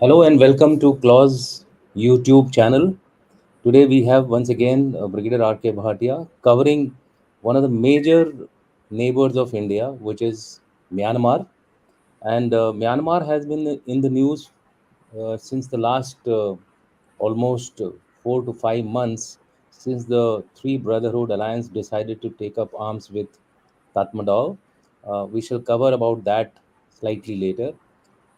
Hello and welcome to Claw's YouTube channel. Today we have once again Brigadier R.K. Bhatia covering one of the major neighbors of India, which is Myanmar. And Myanmar has been in the news since the last almost 4 to 5 months since the Three Brotherhood Alliance decided to take up arms with Tatmadaw. We shall cover about that slightly later.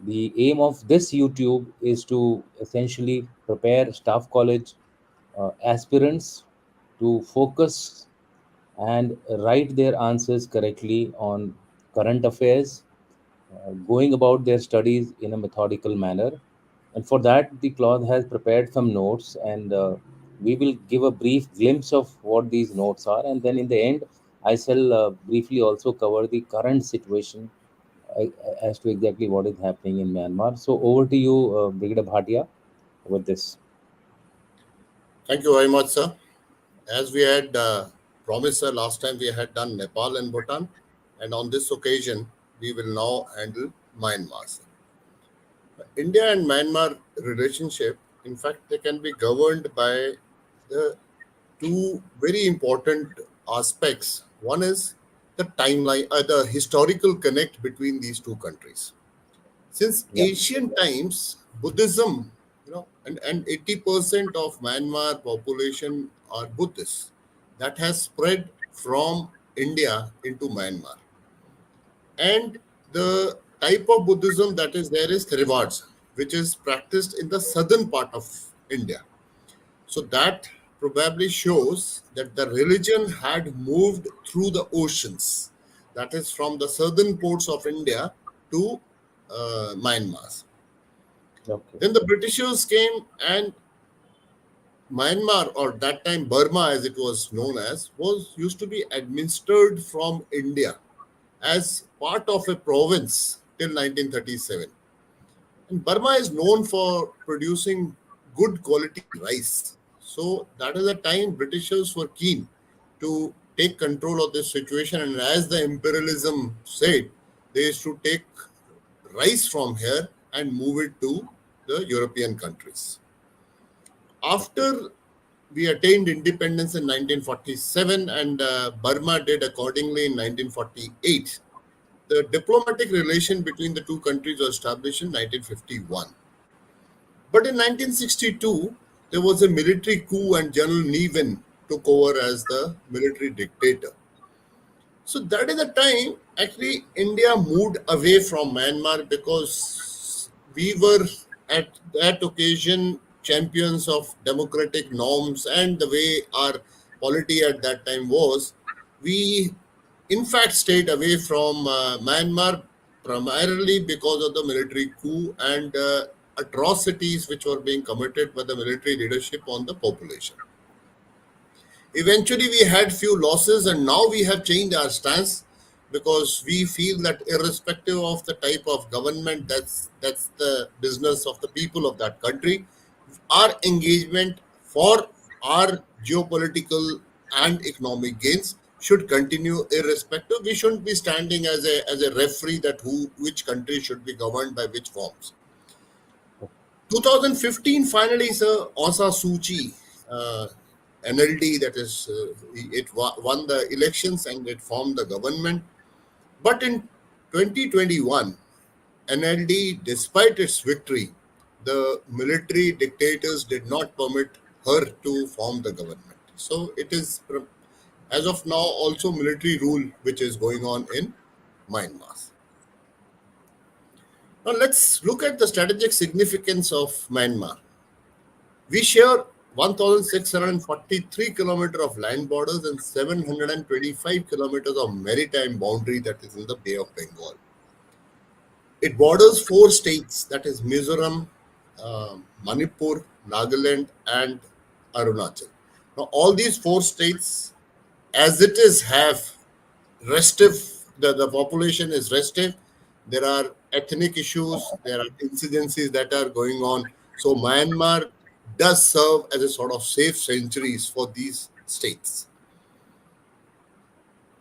The aim of this YouTube is to essentially prepare staff college aspirants to focus and write their answers correctly on current affairs, going about their studies in a methodical manner. And for that, the cloth has prepared some notes, and we will give a brief glimpse of what these notes are. And then in the end, I shall briefly also cover the current situation uh, as to exactly what is happening in Myanmar. So over to you, Brigadier Bhatia, with this. Thank you very much, sir. As we had promised, sir, last time we had done Nepal and Bhutan, and on this occasion, we will now handle Myanmar. Sir. India and Myanmar relationship, in fact, they can be governed by the two very important aspects. One is the timeline, the historical connect between these two countries. Since Yeah, ancient times, Buddhism, and 80% of Myanmar population are Buddhists. That has spread from India into Myanmar. And the type of Buddhism that is there is Theravada, which is practiced in the southern part of India. So that probably shows that the religion had moved through the oceans, that is from the southern ports of India to Myanmar. okay. Then the Britishers came, and Myanmar, or that time Burma as it was known as, was used to be administered from India as part of a province till 1937. And Burma is known for producing good quality rice. So that is the time Britishers were keen to take control of this situation. And as the imperialism said, they used to take rice from here and move it to the European countries. Okay. After we attained independence in 1947, and Burma did accordingly in 1948, the diplomatic relation between the two countries was established in 1951. But in 1962, there was a military coup, and General Nevin took over as the military dictator. So that is the time actually India moved away from Myanmar, because we were at that occasion champions of democratic norms and the way our polity at that time was. We in fact stayed away from Myanmar primarily because of the military coup and atrocities which were being committed by the military leadership on the population. Eventually, we had few losses, and now we have changed our stance, because we feel that irrespective of the type of government, that's the business of the people of that country. Our engagement for our geopolitical and economic gains should continue irrespective. We shouldn't be standing as a referee that who which country should be governed by which forms. 2015, finally, sir, Aung Suu Kyi, NLD, that is, won the elections and it formed the government. But in 2021, NLD, despite its victory, the military dictators did not permit her to form the government. So it is, as of now, also military rule which is going on in Myanmar. Now let's look at the strategic significance of Myanmar. We share 1,643 kilometers of land borders and 725 kilometers of maritime boundary that is in the Bay of Bengal. It borders four states, that is Mizoram, Manipur, Nagaland, and Arunachal. Now, all these four states, as it is, have restive, the population is restive. There are ethnic issues, there are insurgencies that are going on. So Myanmar does serve as a sort of safe sanctuaries for these states.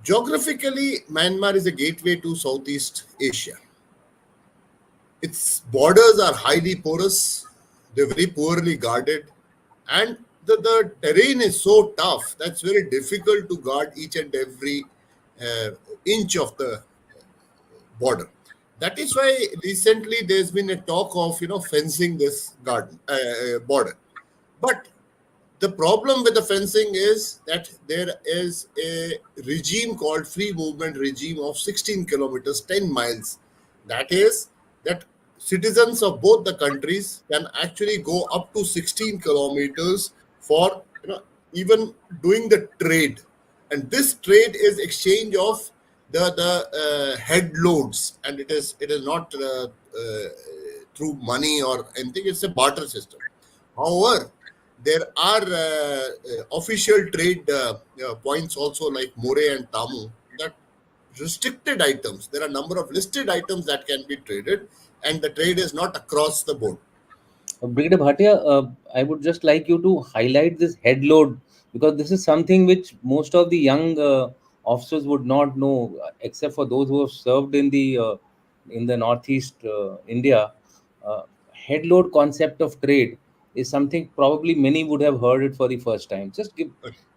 Geographically, Myanmar is a gateway to Southeast Asia. Its borders are highly porous, they're very poorly guarded, and the terrain is so tough that's very difficult to guard each and every uh, inch of the border. That is why recently there's been a talk of fencing this garden border. But the problem with the fencing is that there is a regime called free movement regime of 16 kilometers, 10 miles. That is that citizens of both the countries can actually go up to 16 kilometers for even doing the trade. And this trade is exchange of the head loads, and it is not through money or anything. It's a barter system. However, there are official trade points also like More and Tamu that restricted items. There are a number of listed items that can be traded, and the trade is not across the board. Brigadier Bhatia, I would just like you to highlight this head load, because this is something which most of the young officers would not know, except for those who have served in the northeast India. Head load concept of trade is something probably many would have heard it for the first time. Just give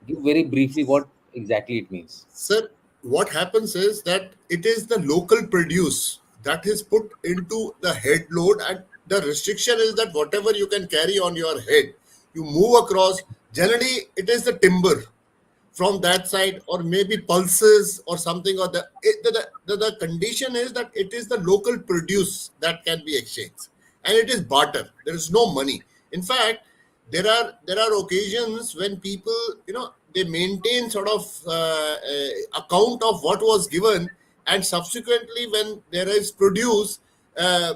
very briefly what exactly it means. Sir, what happens is that it is the local produce that is put into the head load, and the restriction is that whatever you can carry on your head, you move across. Generally, it is the timber from that side, or maybe pulses or something, or the condition is that it is the local produce that can be exchanged, and it is barter. There is no money. In fact, there are occasions when people they maintain sort of account of what was given, and subsequently when there is produce, uh,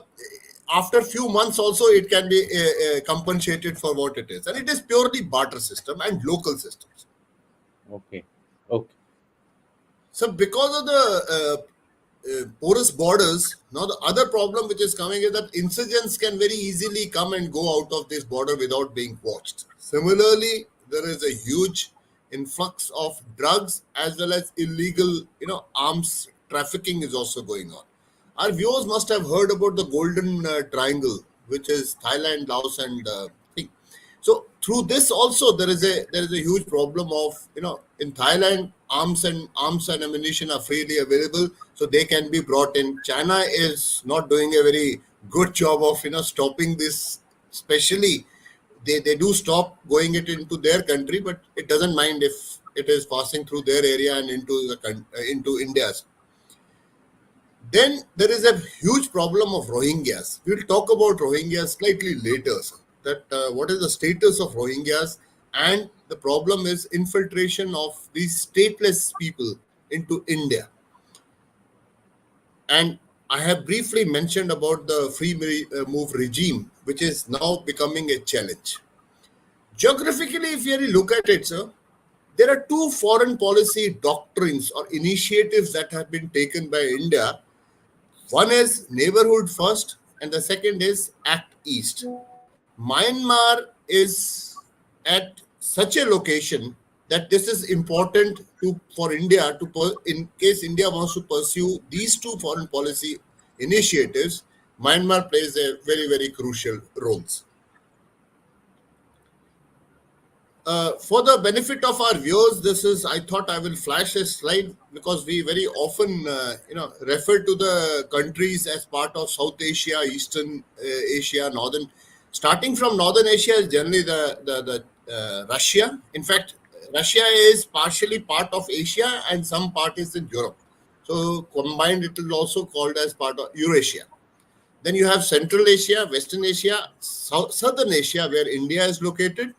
after few months also it can be compensated for what it is, and it is purely barter system and local systems. Okay. Okay. So because of the porous borders, now the other problem which is coming is that insurgents can very easily come and go out of this border without being watched. Similarly, there is a huge influx of drugs as well as illegal, arms trafficking is also going on. Our viewers must have heard about the Golden Triangle, which is Thailand, Laos, and thing. So through this also there is a huge problem of in Thailand arms and ammunition are freely available, so they can be brought in. China is not doing a very good job of stopping this. Especially they do stop going it into their country, but it doesn't mind if it is passing through their area and into India's. Then there is a huge problem of Rohingyas. We'll talk about Rohingyas slightly later. Sir. That what is the status of Rohingyas, and the problem is infiltration of these stateless people into India. And I have briefly mentioned about the move regime, which is now becoming a challenge. Geographically, if you really look at it, sir, there are two foreign policy doctrines or initiatives that have been taken by India. One is neighborhood first, and the second is act east. Myanmar is at such a location that this is important for India in case India wants to pursue these two foreign policy initiatives. Myanmar plays a very very crucial roles. For the benefit of our viewers, this is I thought I will flash a slide because we very often refer to the countries as part of South Asia, Eastern Asia, Northern. Starting from Northern Asia is generally the Russia. In fact, Russia is partially part of Asia and some part is in Europe. So combined, it is also called as part of Eurasia. Then you have Central Asia, Western Asia, Southern Asia, where India is located.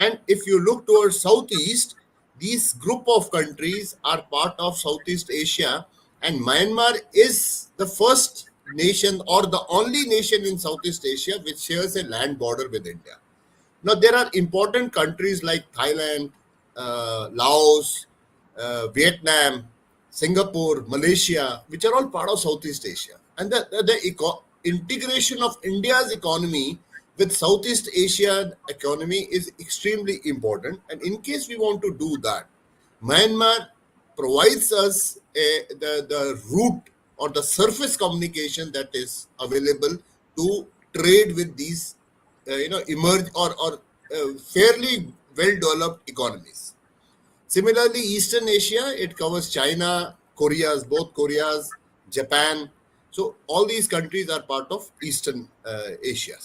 And if you look towards Southeast, these group of countries are part of Southeast Asia, and Myanmar is the first nation or the only nation in Southeast Asia which shares a land border with India. Now, there are important countries like Thailand, Laos, Vietnam, Singapore, Malaysia, which are all part of Southeast Asia. And the integration of India's economy with Southeast Asian economy is extremely important. And in case we want to do that, Myanmar provides us the route or the surface communication that is available to trade with these, emerge or fairly well developed economies. Similarly, Eastern Asia, it covers China, Koreas, both Koreas, Japan. So all these countries are part of Eastern Asia.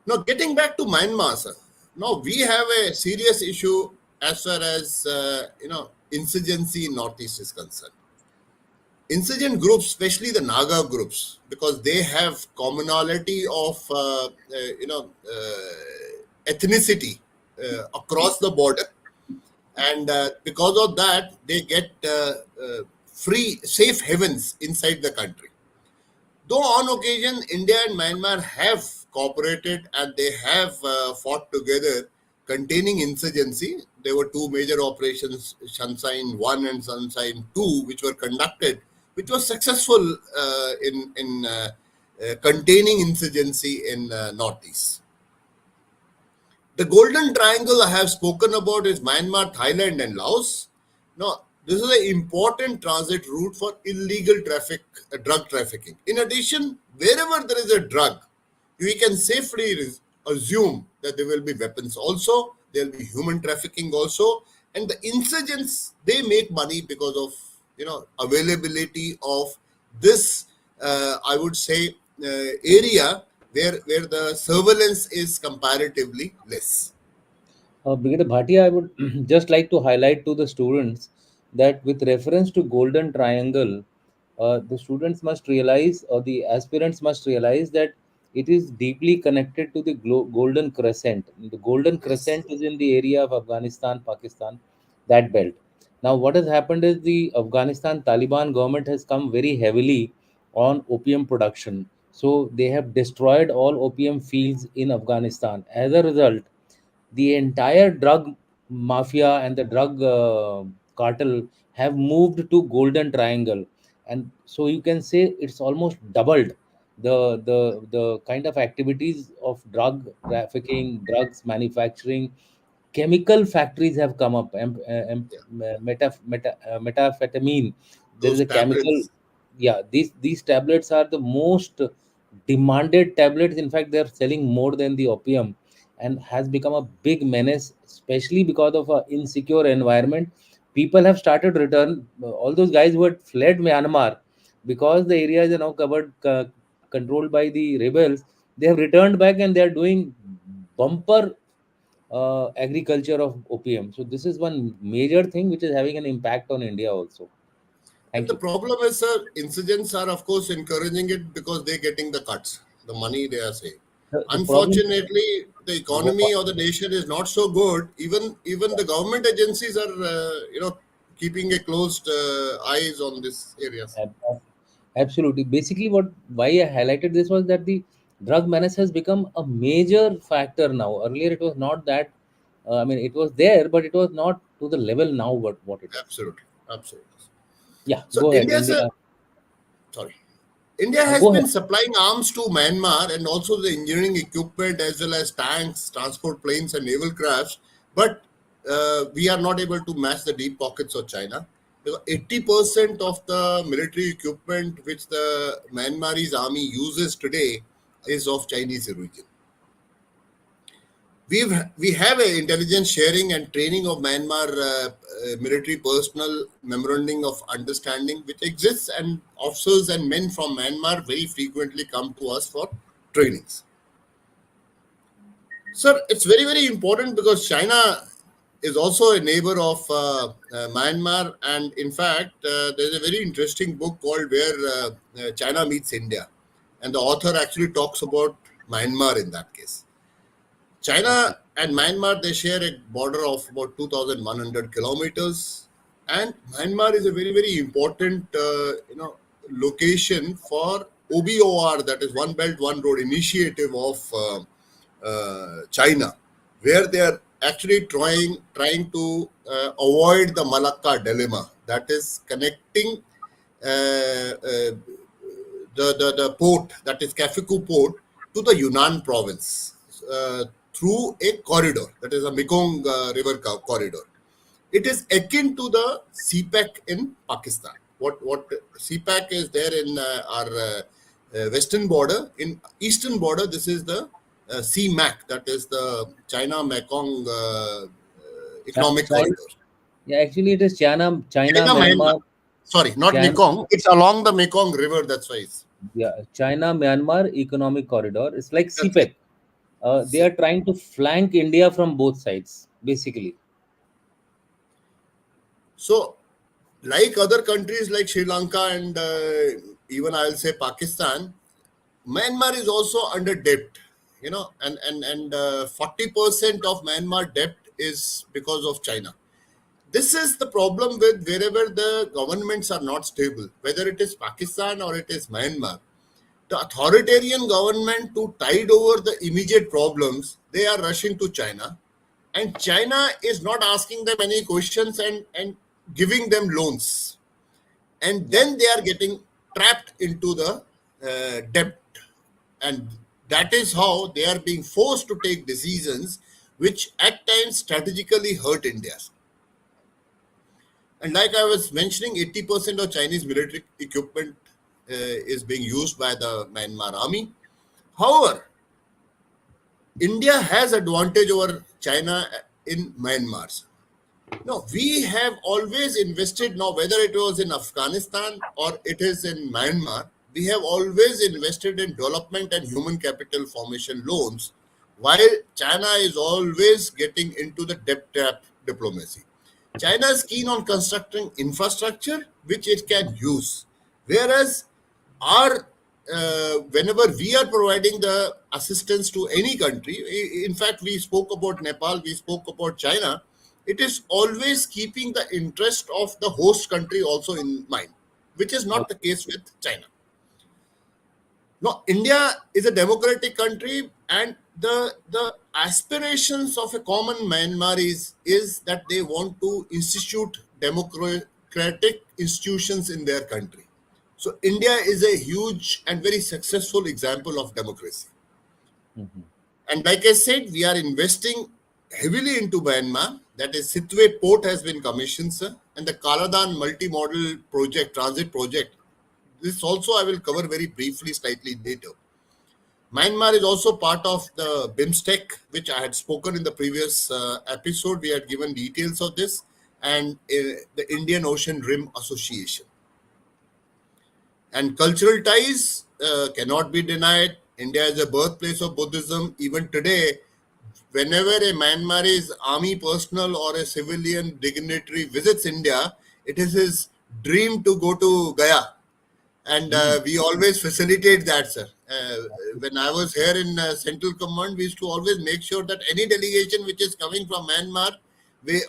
Now, getting back to Myanmar, sir. Now we have a serious issue as far as insurgency in Northeast is concerned. Insurgent groups, especially the Naga groups, because they have commonality of ethnicity across the border, and because of that, they get free, safe havens inside the country. Though on occasion India and Myanmar have cooperated and they have fought together containing insurgency, there were two major operations, Sunshine 1 and Sunshine 2, which were conducted, which was successful in containing insurgency in Northeast. The Golden Triangle I have spoken about is Myanmar, Thailand, and Laos. Now, this is an important transit route for illegal drug trafficking. In addition, wherever there is a drug, we can safely assume that there will be weapons also, there will be human trafficking also, and the insurgents, they make money because of availability of this. I would say area where the surveillance is comparatively less. Brigadier Bhatia, I would just like to highlight to the students that with reference to Golden Triangle, the students must realize, or the aspirants must realize, that it is deeply connected to the Golden Crescent. The Golden Yes, Crescent is in the area of Afghanistan, Pakistan, that belt. Now, what has happened is the Afghanistan Taliban government has come very heavily on opium production. So they have destroyed all opium fields in Afghanistan. As a result, the entire drug mafia and the drug cartel have moved to Golden Triangle, and so you can say it's almost doubled the kind of activities of drug trafficking, drugs manufacturing. Chemical factories have come up. yeah, Methamphetamine. There is those a chemical. tablets. Yeah, these tablets are the most demanded tablets. In fact, they are selling more than the opium, and has become a big menace, especially because of a insecure environment. People have started return. All those guys who had fled Myanmar because the areas are now controlled by the rebels. They have returned back and they are doing bumper agriculture of opium. So this is one major thing which is having an impact on India also. And Thank the you. problem is, sir, insurgents are, of course, encouraging it because they're getting the cuts, the money they are saying. The problem. Unfortunately, the economy or the nation is not so good. Even the government agencies are, keeping a closed eyes on these areas. Ab- ab- Absolutely. Basically, what why I highlighted this was that the drug menace has become a major factor now. Earlier, it was not that. I mean, it was there, but it was not to the level now. What it is. Absolutely, absolutely. Yeah, So go ahead. India's India. a sorry. India has Go ahead. been supplying arms to Myanmar and also the engineering equipment as well as tanks, transport planes, and naval crafts. But we are not able to match the deep pockets of China. Because 80% of the military equipment which the Myanmarese army uses today is of Chinese origin. We have a intelligence sharing and training of Myanmar military personnel memorandum of understanding which exists, and officers and men from Myanmar very frequently come to us for trainings. Sir, it's very important because China is also a neighbor of Myanmar, and in fact, there's a very interesting book called Where China Meets India, and the author actually talks about Myanmar in that case. Okay. China and Myanmar, they share a border of about 2,100 kilometers, and Myanmar is a very important location for OBOR, that is One Belt One Road initiative of China, where they are actually trying to avoid the Malacca dilemma, that is connecting the port, that is Kafiku port, to the Yunnan province through a corridor, that is a Mekong River corridor. It is akin to the CPEC in Pakistan. what CPAC is there in our western border. In eastern border, this is the CMAC, that is the China Mekong economic China, corridor. yeah, actually it is China, China Myanmar. Myanmar, Sorry, not China, Mekong. It's along the Mekong River. That's why. yeah, China, Myanmar economic corridor. It's like That's it. CPEC. They are trying to flank India from both sides, basically. So, like other countries like Sri Lanka and even I'll say Pakistan, Myanmar is also under debt. And 40% of Myanmar debt is because of China. This is the problem with wherever the governments are not stable, whether it is Pakistan or it is Myanmar. The authoritarian government, to tide over the immediate problems, they are rushing to China, and China is not asking them any questions and giving them loans, and Yeah. then they are getting trapped into the debt, and that is how they are being forced to take decisions which at times strategically hurt India. And like I was mentioning, 80% of Chinese military equipment is being used by the Myanmar army. However, India has advantage over China in Myanmar. No, we have always invested, now whether it was in Afghanistan or it is in Myanmar, we have always invested in development and human capital formation loans, while China is always getting into the debt trap diplomacy. China is keen on constructing infrastructure which it can use, whereas our whenever we are providing the assistance to any country, in fact, we spoke about Nepal, we spoke about China, it is always keeping the interest of the host country also in mind, which is not the case with China. No, India is a democratic country, and the aspirations of a common Myanmar is that they want to institute democratic institutions in their country. So India is a huge and very successful example of democracy. Mhm. And like I said, we are investing heavily into Myanmar. That is, Sitwe Port has been commissioned, sir, and the Kaladan multimodal project, transit project. This also I will cover very briefly, slightly later. Myanmar is also part of the BIMSTEC, which I had spoken in the previous episode. We had given details of this, and the Indian Ocean Rim Association. And cultural ties cannot be denied. India is the birthplace of Buddhism. Even today, whenever a Myanmarese army personnel or a civilian dignitary visits India, it is his dream to go to Gaya, and Mm. we always facilitate that, sir. When I was here in Central Command, we used to always make sure that any delegation which is coming from Myanmar,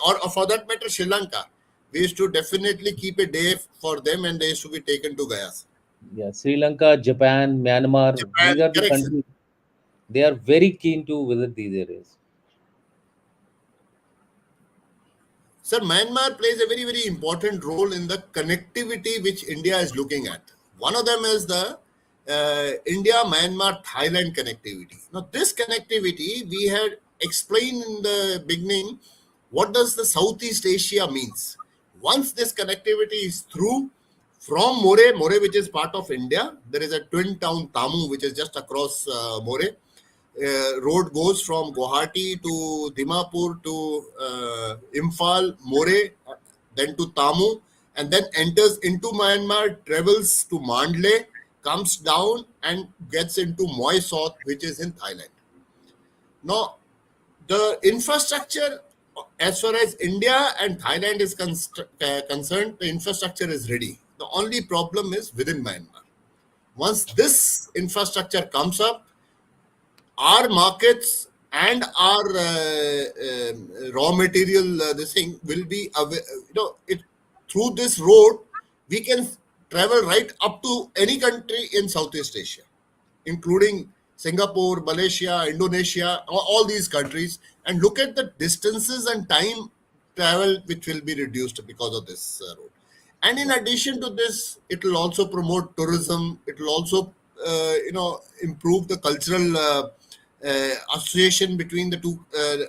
or for that matter Sri Lanka, we used to definitely keep a day for them, and they used to be taken to Gaya. Yeah, Sri Lanka, Japan, Myanmar, Japan, these are the correct, sir. countries. They are very keen to visit these areas. Sir, Myanmar plays a very, very important role in the connectivity which India is looking at. One of them is the India-Myanmar-Thailand connectivity. Now, this connectivity, we had explained in the beginning, what does the Southeast Asia means. Once this connectivity is through, from More, which is part of India, there is a twin town Tamu, which is just across More. Road goes from Guwahati to Dimapur to Imphal, More, then to Tamu, and then enters into Myanmar, travels to Mandle, comes down and gets into Moisot, which is in Thailand. Now, the infrastructure, as far as India and Thailand is concerned, the infrastructure is ready. The only problem is within Myanmar. Once this infrastructure comes up, our markets and our raw material this thing will be it through this road we can travel right up to any country in Southeast Asia, including Singapore, Malaysia, Indonesia, all these countries, and look at the distances and time travel which will be reduced because of this road. And in Yeah. addition to this, it will also promote tourism. It will also improve the cultural association between the two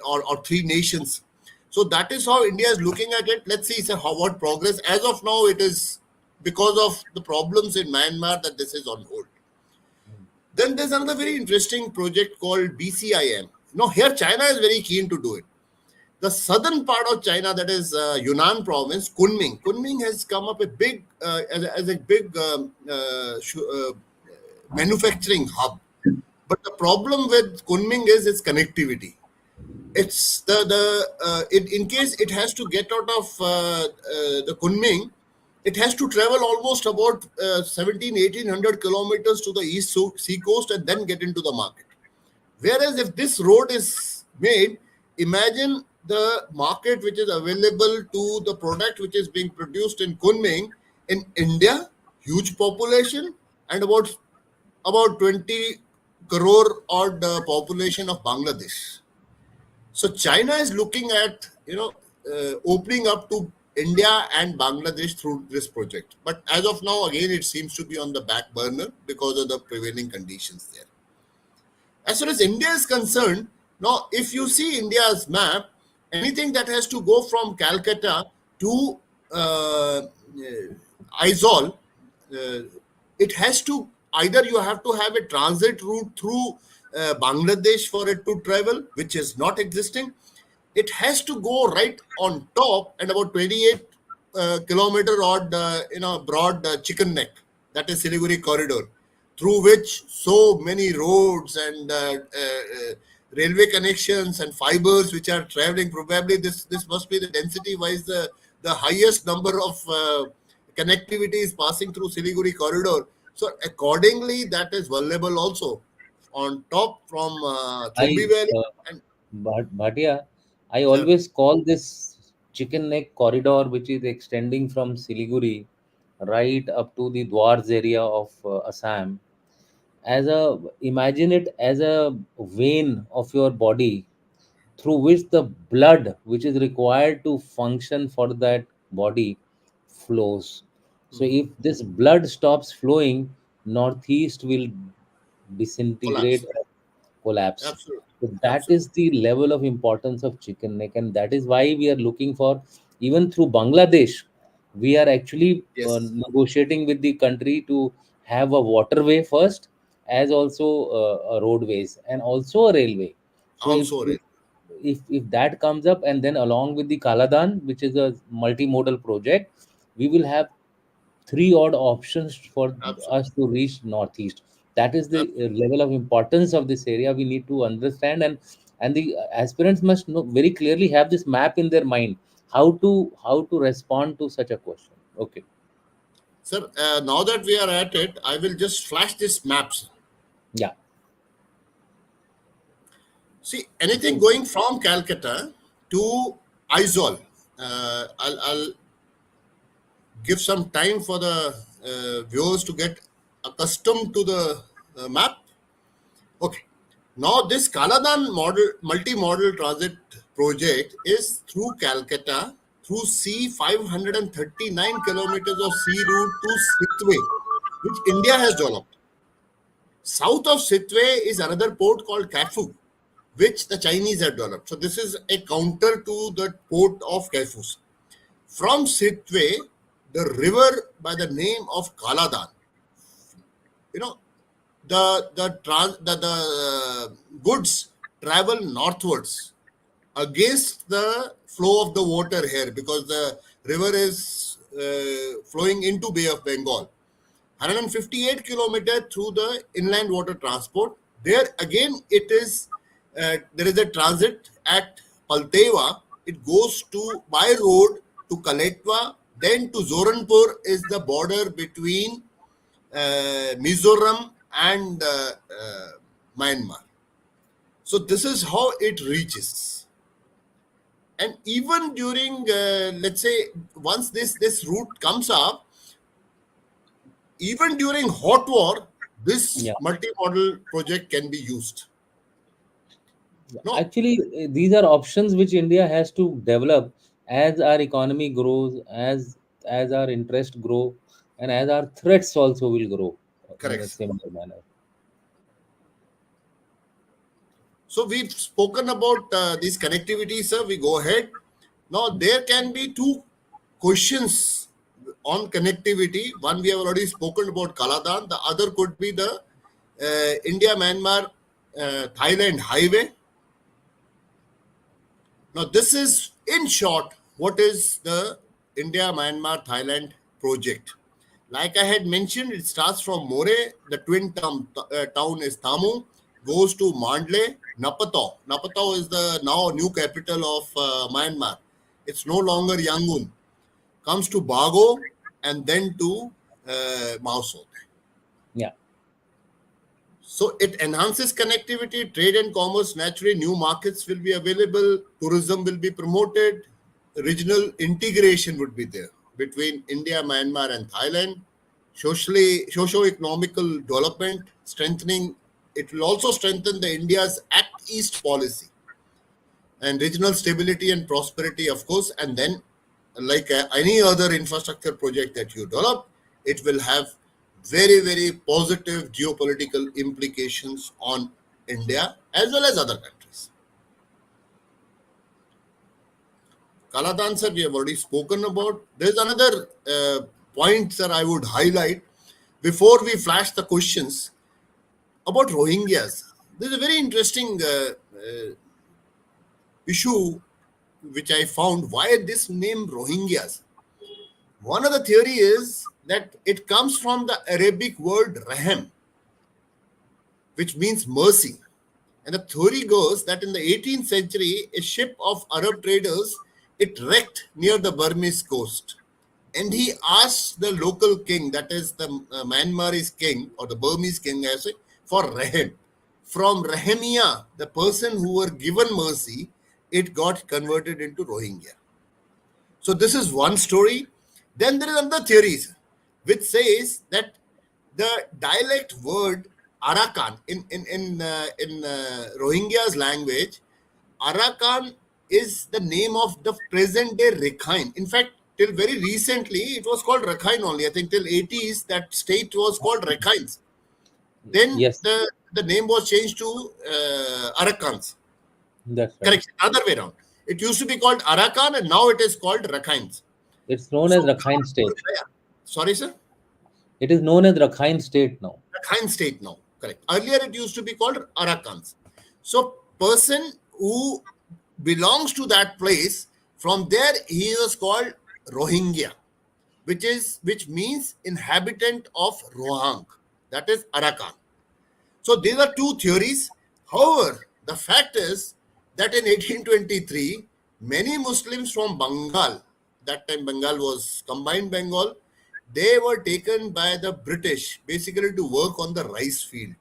or three nations. So that is how India is looking at it. Let's see, sir, how what progress. As of now, it is because of the problems in Myanmar that this is on hold. Then there's another very interesting project called BCIM. Now, here China is very keen to do it. The southern part of China, that is Yunnan province, Kunming. Kunming has come up a big as a big manufacturing hub. But the problem with Kunming is its connectivity. It's in case it has to get out of the Kunming, it has to travel almost about 1800 kilometers to the sea coast and then get into the market. Whereas if this road is made, imagine the market which is available to the product which is being produced in Kunming in India, huge population, and about 20 crore odd population of Bangladesh. So China is looking at opening up to India and Bangladesh through this project. But as of now, again, it seems to be on the back burner because of the prevailing conditions there. As far as India is concerned, now if you see India's map, anything that has to go from Calcutta to Aizawl, uh, it has to either you have to have a transit route through Bangladesh for it to travel, which is not existing. It has to go right on top and about 28 kilometer odd, broad chicken neck, that is Siliguri corridor, through which so many roads and railway connections and fibers which are traveling. Probably this must be the density wise the highest number of connectivity is passing through Siliguri corridor. So accordingly, that is vulnerable also. On top from Chumbi I, Valley uh, and but yeah, I sir, always call this chicken neck corridor, which is extending from Siliguri right up to the Dwars area of Assam, as a imagine it as a vein of your body through which the blood which is required to function for that body flows. So if this blood stops flowing, northeast will disintegrate collapse. or collapse. Absolutely, So that is absolutely. the level of importance of chicken neck, and that is why we are looking for, even through Bangladesh, we are actually Yes, negotiating with the country to have a waterway first, as also a roadways and also a railway. So also rail. if that comes up, and then along with the Kaladan, which is a multimodal project, we will have three odd options for Absolutely, us to reach northeast. That is the absolutely. level of importance of this area we need to understand, and the aspirants must know very clearly, have this map in their mind, how to respond to such a question. Okay. Sir, now that we are at it, I will just flash these maps. Yeah. See, anything So going from Calcutta to Aizawl. I'll give some time for the viewers to get accustomed to the map. Okay. Now, this Kaladan model multi-modal transit project is through Calcutta through sea 539 kilometers of sea route to Sitwe, which India has developed. South of Sitwe is another port called Kaifu, which the Chinese have developed. So this is a counter to the port of Kaifus. From Sitwe, the river by the name of Kaladan, you know, the goods travel northwards against the flow of the water here because the river is flowing into Bay of Bengal. 158 kilometer through the inland water transport. There again, it is there is a transit at Paltewa. It goes to by road to Kaletwa, then to Zoranpur is the border between Mizoram and Myanmar. So this is how it reaches. And even during, let's say, once this route comes up, even during hot war, this yeah. multimodal project can be used. No, Actually, these are options which India has to develop as our economy grows, as our interest grow, and as our threats also will grow in a correct. similar manner. So we've spoken about these connectivities, sir. We go ahead. Now there can be two questions on connectivity. One we have already spoken about Kaladan. The other could be the India-Myanmar-Thailand highway. Now, this is in short what is the India-Myanmar-Thailand project. Like I had mentioned, it starts from More, the town is Thamu, goes to Mandle, Napatau. Napatau is the now new capital of Myanmar. It's no longer Yangon. Comes to Bago and then to Mausod. Yeah. So it enhances connectivity, trade and commerce. Naturally, new markets will be available, tourism will be promoted, regional integration would be there between India, Myanmar, and Thailand. Socio-economical development, strengthening. It will also strengthen the India's Act East policy and regional stability and prosperity, of course. And then, like any other infrastructure project that you develop, it will have very, very positive geopolitical implications on India as well as other countries. Kaladan, sir, we have already spoken about. There's another point, sir, I would highlight before we flash the questions about Rohingyas. There's a very interesting issue which I found. Why this name Rohingyas? One of the theory is that it comes from the Arabic word rahm, which means mercy. And the theory goes that in the 18th century, a ship of Arab traders, it wrecked near the Burmese coast. And he asked the local king, that is the Myanmar's king or the Burmese king, I say, for rahm. From Rahimia, the person who were given mercy, it got converted into Rohingya. So this is one story. Then there is another theory which says that the dialect word Arakan in Rohingya's language, Arakan is the name of the present day Rakhine. In fact, till very recently it was called Rakhine only. I think till 80s that state was called Rakhines. Then Yes, the name was changed to Arakans. that's right. Correct. Other way around. It used to be called Arakan and now it is called Rakhines. It's known So, as Rakhine State. sorry, sir? It is known as Rakhine State now. Rakhine state now. Correct. Earlier it used to be called Arakans. So, person who belongs to that place, from there he was called Rohingya, which means inhabitant of Rohang. That is Arakan. So these are two theories. However, the fact is that in 1823, many Muslims from Bengal, that time Bengal was combined Bengal, they were taken by the British basically to work on the rice field.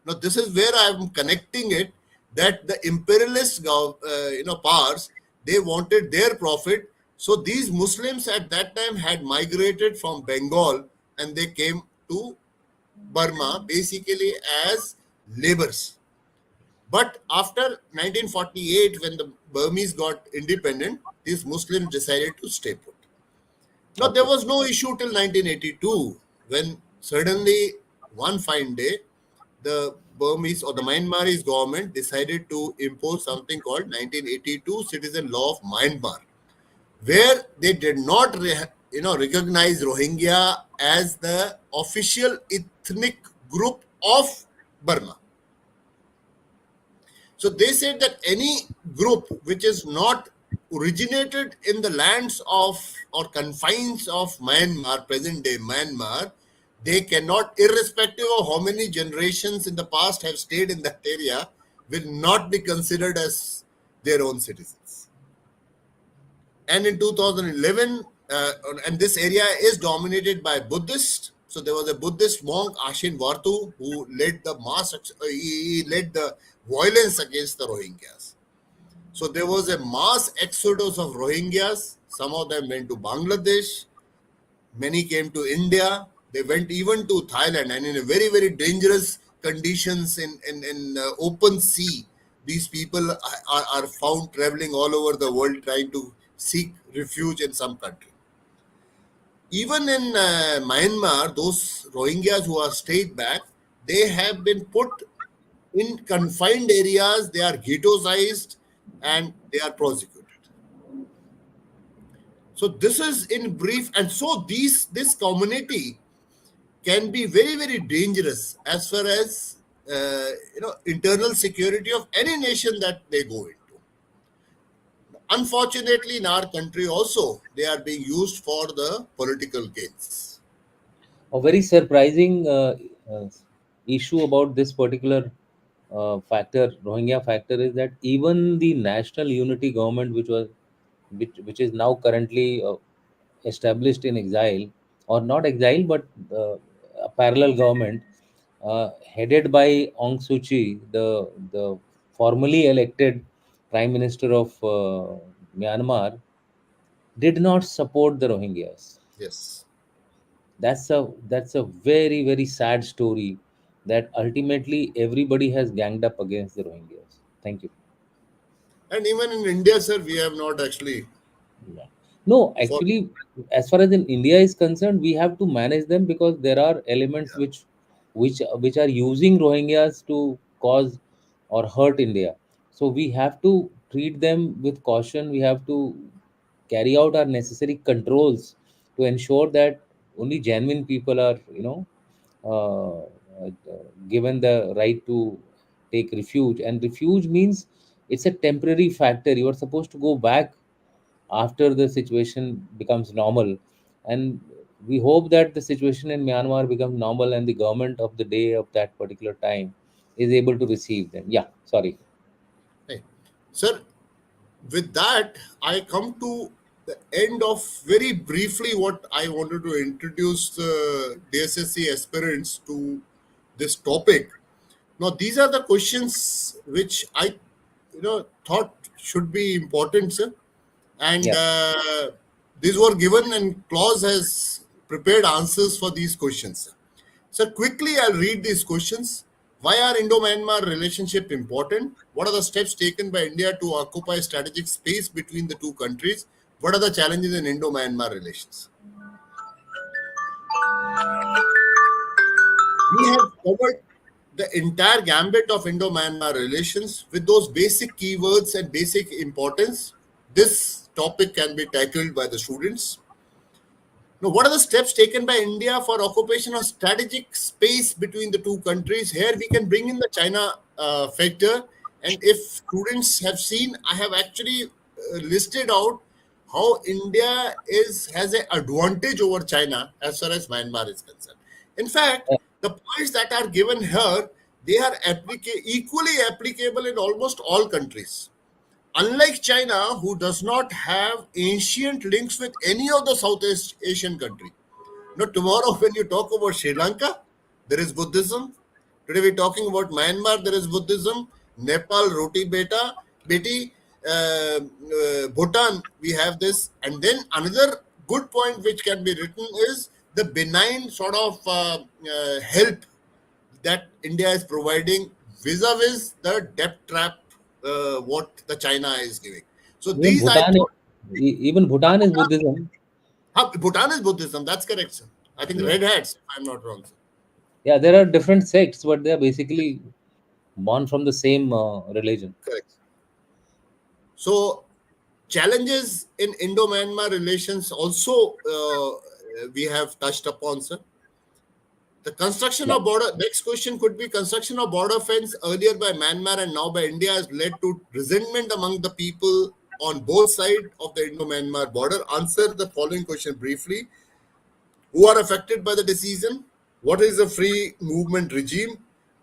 Now this is where I am connecting it that the imperialist powers, they wanted their profit. So these Muslims at that time had migrated from Bengal and they came to Burma basically as laborers. But after 1948, when the Burmese got independent, these Muslims decided to stay put. Now, there Okay. was no issue till 1982 when suddenly one fine day, the Burmese or the Myanmarese government decided to impose something called 1982 Citizen Law of Myanmar, where they did not recognize Rohingya as the official ethnic group of Burma. So they said that any group which is not originated in the lands of or confines of Myanmar, present day Myanmar, they cannot, irrespective of how many generations in the past have stayed in that area, will not be considered as their own citizens. And in 2011, and this area is dominated by Buddhists. So there was a Buddhist monk, Ashin Vartu, who led the he led the violence against the Rohingyas. So there was a mass exodus of Rohingyas. Some of them went to Bangladesh. Many came to India. They went even to Thailand, and in a very, very dangerous conditions in open sea. These people are found traveling all over the world trying to seek refuge in some country. Even in Myanmar, those Rohingyas who are stayed back, they have been put in confined areas, they are ghettoized and they are prosecuted. So this is in brief, and so this community can be very very dangerous as far as internal security of any nation that they go into. Unfortunately, in our country also, they are being used for the political gains. A very surprising uh, issue about this particular factor, Rohingya factor, is that even the national unity government, which is now currently established in exile, or not exile, but a parallel government, headed by Aung Suu Kyi, the formally elected Prime Minister of Myanmar, did not support the Rohingyas. Yes. That's a very very sad story, that ultimately everybody has ganged up against the Rohingyas. Thank you. And even in India, sir, we have not actually Yeah. No, for actually, as far as in India is concerned, we have to manage them because there are elements yeah. which are using Rohingyas to cause or hurt India. So we have to treat them with caution. We have to carry out our necessary controls to ensure that only genuine people are, given the right to take refuge. And refuge means it's a temporary factor. You are supposed to go back after the situation becomes normal, and we hope that the situation in Myanmar becomes normal and the government of the day of that particular time is able to receive them. Yeah, sorry. Hey, sir, with that, I come to the end of very briefly what I wanted to introduce the DSSC aspirants to this topic. Now, these are the questions which I, thought should be important, sir. And Yeah. these were given, and Claus has prepared answers for these questions. So quickly, I'll read these questions. Why are Indo-Myanmar relationship important? What are the steps taken by India to occupy strategic space between the two countries? What are the challenges in Indo-Myanmar relations? We have covered the entire gambit of Indo-Myanmar relations with those basic keywords and basic importance. This topic can be tackled by the students. Now, what are the steps taken by India for occupation of strategic space between the two countries? Here we can bring in the China factor. And if students have seen, I have actually listed out how India has an advantage over China as far as Myanmar is concerned. In fact, Uh, the points that are given here, they are equally applicable in almost all countries. Unlike China, who does not have ancient links with any of the Southeast Asian country. Now, tomorrow when you talk about Sri Lanka, there is Buddhism. Today we're talking about Myanmar, there is Buddhism. Nepal, Roti Beta, Beti, Bhutan, we have this. And then another good point which can be written is the benign sort of help that India is providing vis-a-vis the debt trap what the China is giving. So even these I Bhutan, thought even Bhutan is Buddhism. Bhutan is Buddhism. That's correct, sir. I think Yeah, red hats, if I'm not wrong, sir. yeah. There are different sects, but they are basically born from the same religion. Correct. So challenges in Indo-Myanmar relations also we have touched upon, sir. The construction Yeah. of border, next question could be construction of border fence earlier by Myanmar and now by India has led to resentment among the people on both sides of the Indo-Myanmar border. Answer the following question briefly. Who are affected by the decision? What is the free movement regime?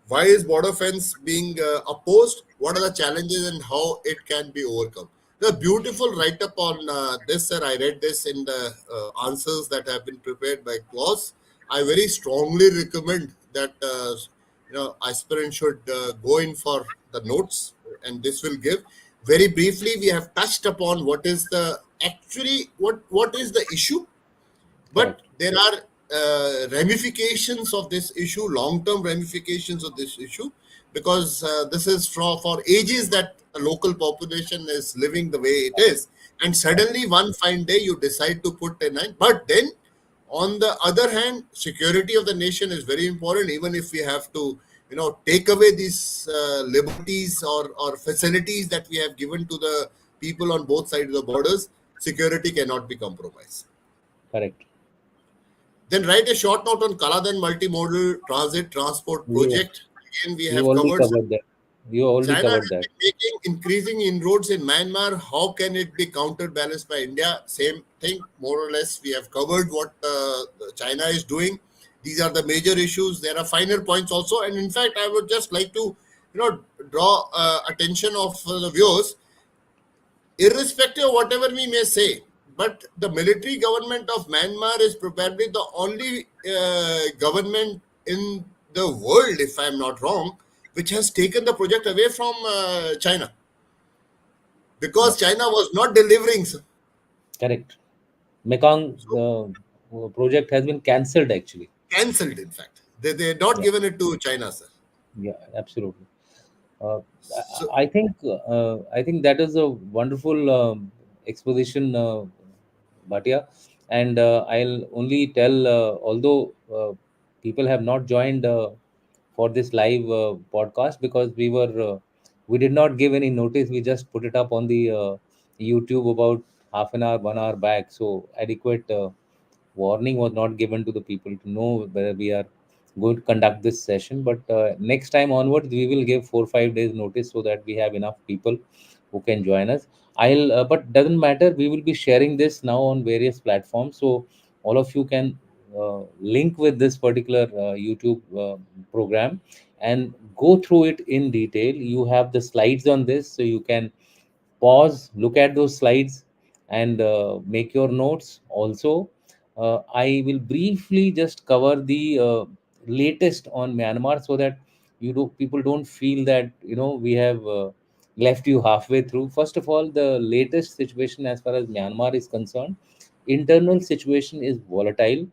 Why is border fence being opposed? What are the challenges and how it can be overcome? The beautiful write up on this, sir. I read this in the answers that have been prepared by Claus. I very strongly recommend that aspirant should go in for the notes, and this will give very briefly. We have touched upon what is the actually what is the issue, but Correct. there are ramifications of this issue, long-term ramifications of this issue, because this is for ages that the local population is living the way it is, and suddenly one fine day you decide to put an end. But then, on the other hand, security of the nation is very important. Even if we have to, take away these liberties or facilities that we have given to the people on both sides of the borders, security cannot be compromised. Correct. Then write a short note on Kaladan multimodal transit transport You project. Again, we you have already covered. covered that. You already China covered has that. been making increasing inroads in Myanmar. How can it be counterbalanced by India? Same thing, more or less. We have covered what China is doing. These are the major issues. There are finer points also, and in fact, I would just like to, draw attention of the viewers, irrespective of whatever we may say. But the military government of Myanmar is probably the only government in the world, if I'm not wrong, which has taken the project away from China, Yeah, because China was not delivering. correct. Mekong So project has been cancelled actually. cancelled, in fact. They had not Yeah, given it to China, sir. yeah, absolutely. Uh, So, I think that is a wonderful exposition, Bhatia, and I'll only tell, although people have not joined for this live podcast because we did not give any notice. We just put it up on the YouTube about half an hour, 1 hour back. So adequate warning was not given to the people to know whether we are going to conduct this session. But next time onwards, we will give 4 5 days notice so that we have enough people who can join us. But doesn't matter. We will be sharing this now on various platforms, so all of you can link with this particular YouTube program and go through it in detail. You have the slides on this, so you can pause, look at those slides, and make your notes. Also, I will briefly just cover the latest on Myanmar so that people don't feel that we have left you halfway through. First of all, the latest situation as far as Myanmar is concerned, internal situation is volatile.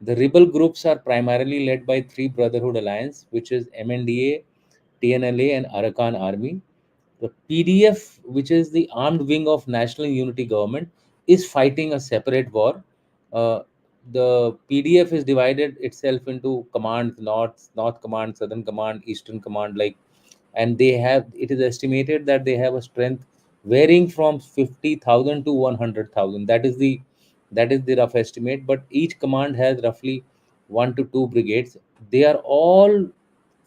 The rebel groups are primarily led by three Brotherhood Alliance, which is MNDA, TNLA, and Arakan Army. The PDF, which is the armed wing of National Unity Government, is fighting a separate war. The PDF is divided itself into commands: North Command, Southern Command, Eastern Command, like, and they have. It is estimated that they have a strength varying from 50,000 to 100,000. That is the rough estimate. But each command has roughly 1 to 2 brigades. They are all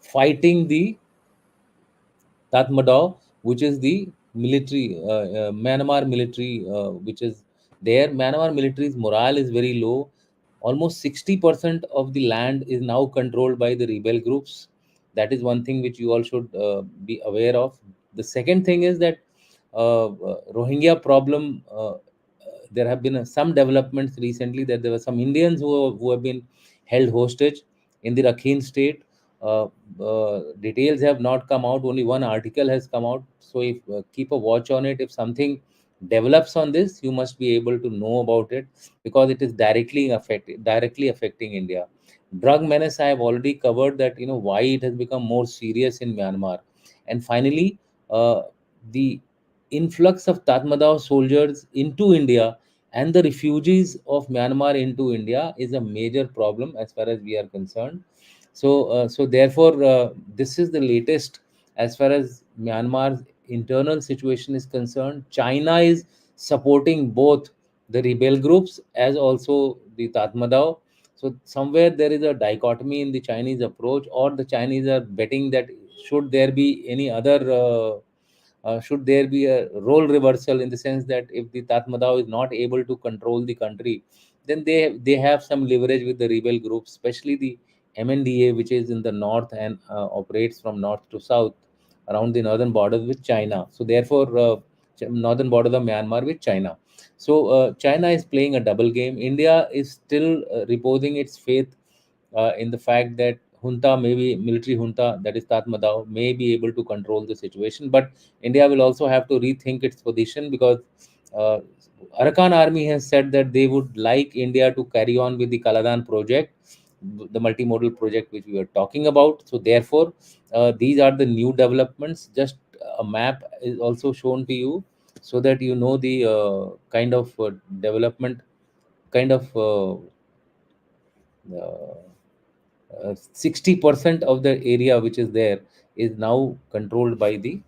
fighting the Tatmadaw, which is the military, Myanmar military, which is there. Myanmar military's morale is very low. Almost 60% of the land is now controlled by the rebel groups. That is one thing which you all should be aware of. The second thing is that Rohingya problem. There have been some developments recently that there were some Indians who have been held hostage in the Rakhine state. Details have not come out. Only one article has come out. So if keep a watch on it. If something develops on this, you must be able to know about it because it is directly affecting India. Drug menace, I have already covered that. Why it has become more serious in Myanmar, and finally, the influx of Tatmadaw soldiers into India and the refugees of Myanmar into India is a major problem as far as we are concerned. So therefore, this is the latest as far as Myanmar's internal situation is concerned. China is supporting both the rebel groups as also the Tatmadaw. So somewhere there is a dichotomy in the Chinese approach, or the Chinese are betting that should there be any other should there be a role reversal, in the sense that if the Tatmadaw is not able to control the country, then they have some leverage with the rebel groups, especially the MNDA, which is in the north and operates from north to south around the northern borders with China. So therefore, northern border of Myanmar with China. So China is playing a double game. India is still reposing its faith in the fact that junta, maybe military junta, that is Tatmadaw, may be able to control the situation. But India will also have to rethink its position because uh, Arakan Army has said that they would like India to carry on with the Kaladan project, the multimodal project which we were talking about. So therefore, these are the new developments. Just a map is also shown to you so that you know the kind of development, kind of 60% of the area which is there is now controlled by the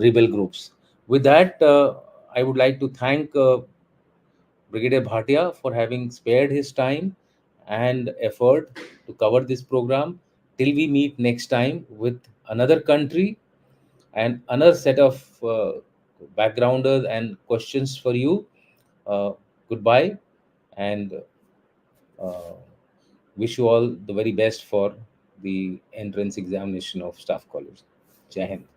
rebel groups. With that, I would like to thank Brigadier Bhatia for having spared his time and effort to cover this program. Till we meet next time with another country and another set of backgrounders and questions for you. Uh, Goodbye, and uh, wish you all the very best for the entrance examination of Staff College. Jai Hind.